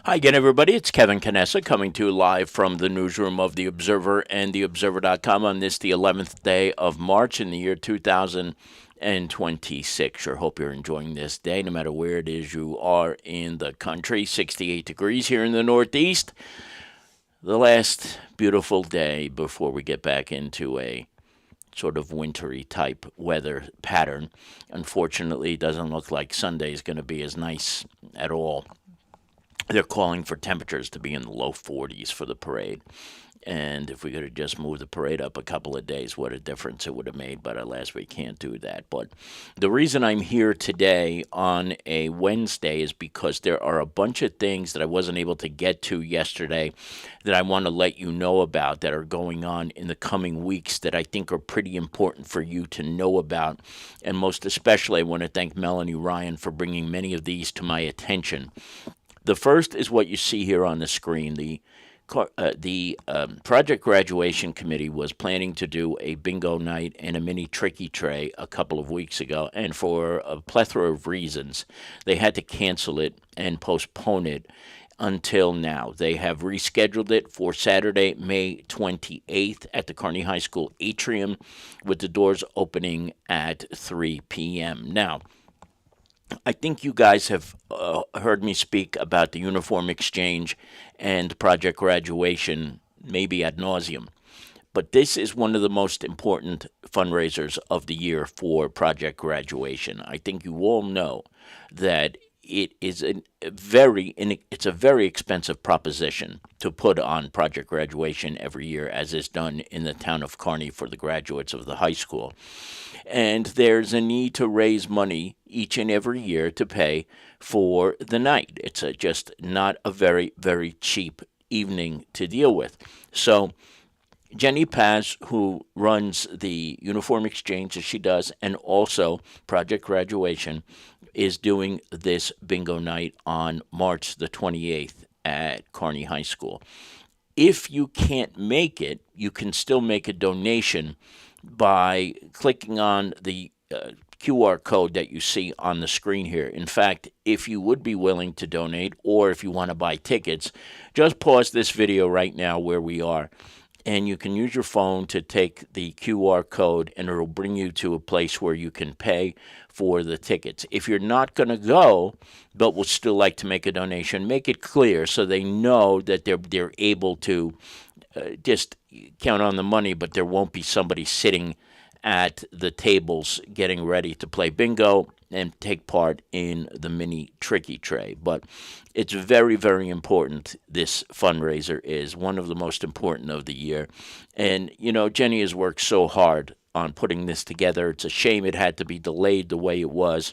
Hi again, everybody. It's Kevin Canessa coming to you live from the newsroom of The Observer and TheObserver.com on this, the 11th day of March in the year 2026. Sure hope you're enjoying this day, no matter where it is you are in the country. 68 degrees here in the Northeast. The last beautiful day before we get back into a sort of wintry type weather pattern. Unfortunately, it doesn't look like Sunday is going to be as nice at all. They're calling for temperatures to be in the low 40s for the parade. And if we could have just moved the parade up a couple of days, what a difference it would have made. But alas, we can't do that. But the reason I'm here today on a Wednesday is because there are a bunch of things that I wasn't able to get to yesterday that I want to let you know about that are going on in the coming weeks that I think are pretty important for you to know about. And most especially, I want to thank Melanie Ryan for bringing many of these to my attention. The first is what you see here on the screen. The project graduation committee was planning to do a bingo night and a mini tricky tray a couple of weeks ago, and for a plethora of reasons, they had to cancel it and postpone it until now. They have rescheduled it for Saturday, May 28th at the Kearney High School atrium, with the doors opening at 3 p.m. Now, I think you guys have heard me speak about the uniform exchange and project graduation, maybe ad nauseum. But this is one of the most important fundraisers of the year for project graduation. I think you all know that it is it's a very expensive proposition to put on project graduation every year, as is done in the town of Kearney for the graduates of the high school. And there's a need to raise money each and every year to pay for the night. It's just not a very, very cheap evening to deal with. So Jenny Paz, who runs the uniform exchange as she does, and also Project Graduation, is doing this bingo night on March the 28th at Kearney High School. If you can't make it, you can still make a donation by clicking on the QR code that you see on the screen here. In fact, if you would be willing to donate or if you want to buy tickets, just pause this video right now where we are. And you can use your phone to take the QR code and it'll bring you to a place where you can pay for the tickets. If you're not going to go, but would still like to make a donation, make it clear so they know that they're able to just count on the money, but there won't be somebody sitting at the tables getting ready to play bingo and take part in the mini tricky tray. But it's very, very important. This fundraiser is one of the most important of the year. And, you know, Jenny has worked so hard on putting this together. It's a shame it had to be delayed the way it was.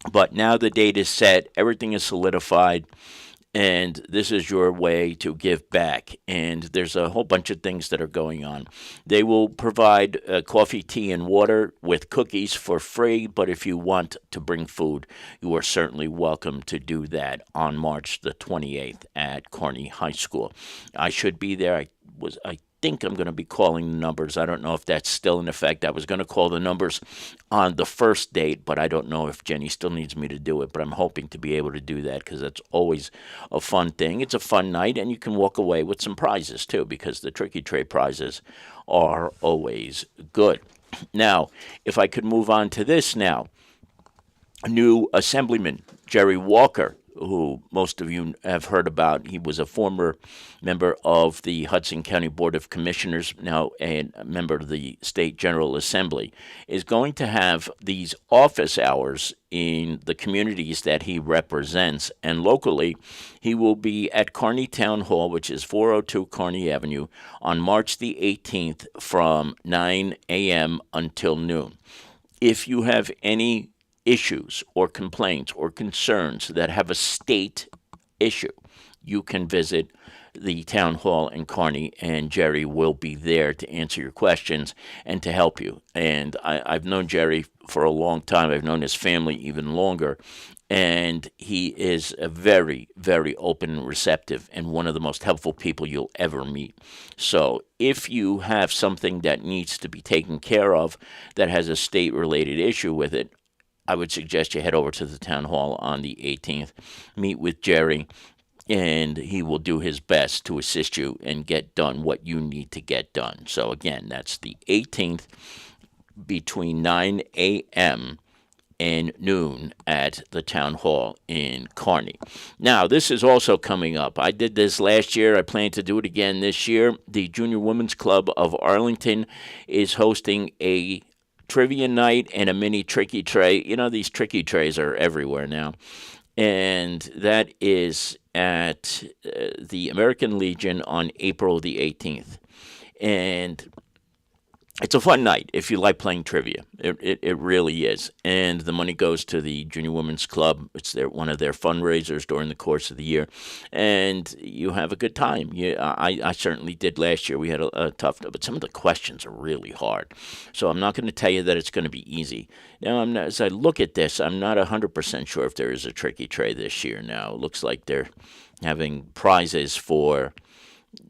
But now the date is set, everything is solidified, and this is your way to give back. And there's a whole bunch of things that are going on. They will provide coffee, tea, and water with cookies for free, but if you want to bring food, you are certainly welcome to do that on March the 28th at Kearney High School. I should be there. I think I'm going to be calling the numbers. I don't know if that's still in effect. I was going to call the numbers on the first date, but I don't know if Jenny still needs me to do it. But I'm hoping to be able to do that because that's always a fun thing. It's a fun night, and you can walk away with some prizes too because the Tricky Tray prizes are always good. Now, if I could move on to this now, new Assemblyman Jerry Walker, who most of you have heard about. He was a former member of the Hudson County Board of Commissioners, now a member of the State General Assembly, is going to have these office hours in the communities that he represents. And locally, he will be at Kearney Town Hall, which is 402 Kearney Avenue, on March the 18th from 9 a.m. until noon. If you have any issues or complaints or concerns that have a state issue, you can visit the town hall in Kearney, and Jerry will be there to answer your questions and to help you. And I've known Jerry for a long time. I've known his family even longer. And he is a very, very open and receptive and one of the most helpful people you'll ever meet. So if you have something that needs to be taken care of that has a state-related issue with it, I would suggest you head over to the town hall on the 18th, meet with Jerry, and he will do his best to assist you and get done what you need to get done. So, again, that's the 18th between 9 a.m. and noon at the town hall in Kearney. Now, this is also coming up. I did this last year. I plan to do it again this year. The Junior Women's Club of Arlington is hosting a trivia night and a mini tricky tray. You know, these tricky trays are everywhere now. And that is at the American Legion on April the 18th. And it's a fun night if you like playing trivia. It really is. And the money goes to the Junior Women's Club. It's one of their fundraisers during the course of the year. And you have a good time. I certainly did last year. We had a tough, but some of the questions are really hard. So I'm not going to tell you that it's going to be easy. Now, as I look at this, I'm not 100% sure if there is a tricky tray this year now. It looks like they're having prizes for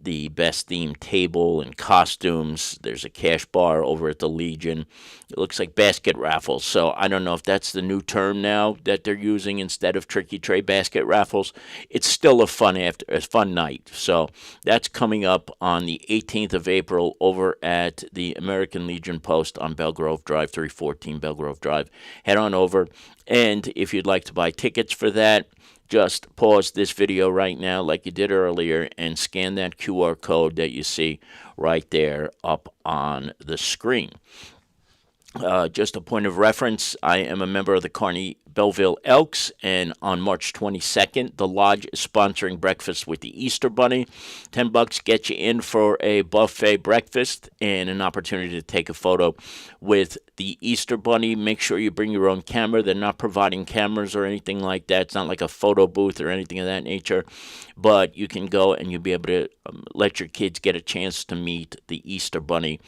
the best themed table and costumes. There's a cash bar over at the Legion. It looks like basket raffles. So I don't know if that's the new term now that they're using instead of tricky tray, basket raffles. It's still a fun night. So that's coming up on the 18th of April over at the American Legion Post on Belgrove Drive, 314 Belgrove Drive. Head on over. And if you'd like to buy tickets for that, just pause this video right now like you did earlier and scan that QR code that you see right there up on the screen. Just a point of reference, I am a member of the Kearney Belleville Elks, and on March 22nd, the Lodge is sponsoring breakfast with the Easter Bunny. $10 get you in for a buffet breakfast and an opportunity to take a photo with the Easter Bunny. Make sure you bring your own camera. They're not providing cameras or anything like that. It's not like a photo booth or anything of that nature, but you can go and you'll be able to let your kids get a chance to meet the Easter Bunny.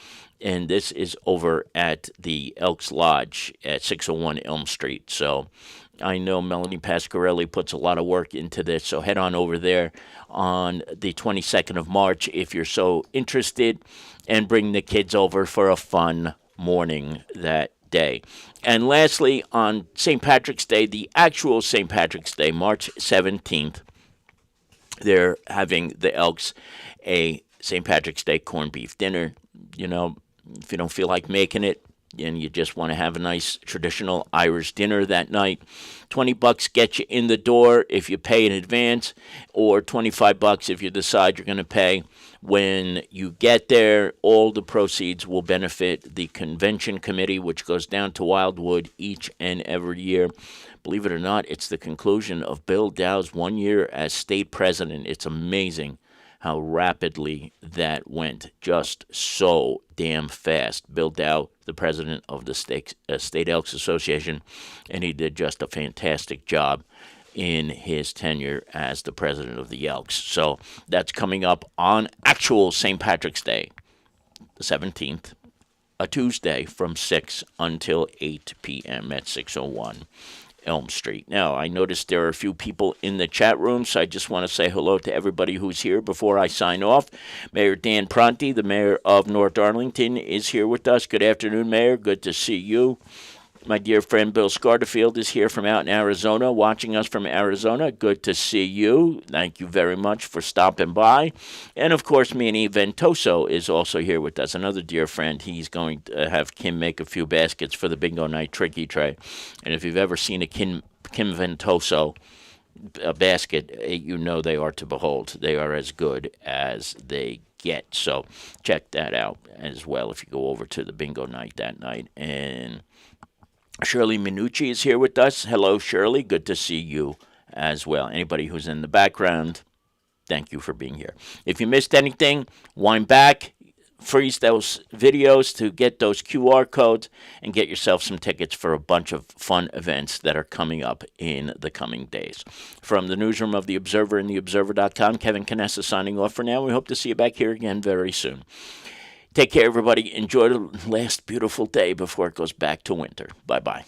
And this is over at the Elks Lodge at 601 Elm Street. So I know Melanie Pasquarelli puts a lot of work into this, so head on over there on the 22nd of March if you're so interested, and bring the kids over for a fun morning that day. And lastly, on St. Patrick's Day, the actual St. Patrick's Day, March 17th, they're having the Elks a St. Patrick's Day corned beef dinner. You know, if you don't feel like making it and you just want to have a nice traditional Irish dinner that night, $20 gets you in the door if you pay in advance, or $25 if you decide you're going to pay when you get there. All the proceeds will benefit the convention committee, which goes down to Wildwood each and every year. Believe it or not, it's the conclusion of Bill Dow's 1 year as state president. It's amazing how rapidly that went, just so damn fast. Bill Dow, the president of the State Elks Association, and he did just a fantastic job in his tenure as the president of the Elks. So that's coming up on actual St. Patrick's Day, the 17th, a Tuesday from 6 until 8 p.m. at 601 Elm Street. Now, I noticed there are a few people in the chat room, so I just want to say hello to everybody who's here before I sign off. Mayor Dan Pronti, the mayor of North Arlington, is here with us. Good afternoon, Mayor. Good to see you. My dear friend Bill Scarterfield is here from out in Arizona, watching us from Arizona. Good to see you. Thank you very much for stopping by. And, of course, Manny Ventoso is also here with us, another dear friend. He's going to have Kim make a few baskets for the Bingo Night Tricky Tray. And if you've ever seen a Kim Ventoso basket, you know they are to behold. They are as good as they get. So check that out as well if you go over to the Bingo Night that night. And Shirley Minucci is here with us. Hello, Shirley. Good to see you as well. Anybody who's in the background, thank you for being here. If you missed anything, wind back, freeze those videos to get those QR codes, and get yourself some tickets for a bunch of fun events that are coming up in the coming days. From the newsroom of The Observer and TheObserver.com, Kevin Canessa signing off for now. We hope to see you back here again very soon. Take care, everybody. Enjoy the last beautiful day before it goes back to winter. Bye-bye.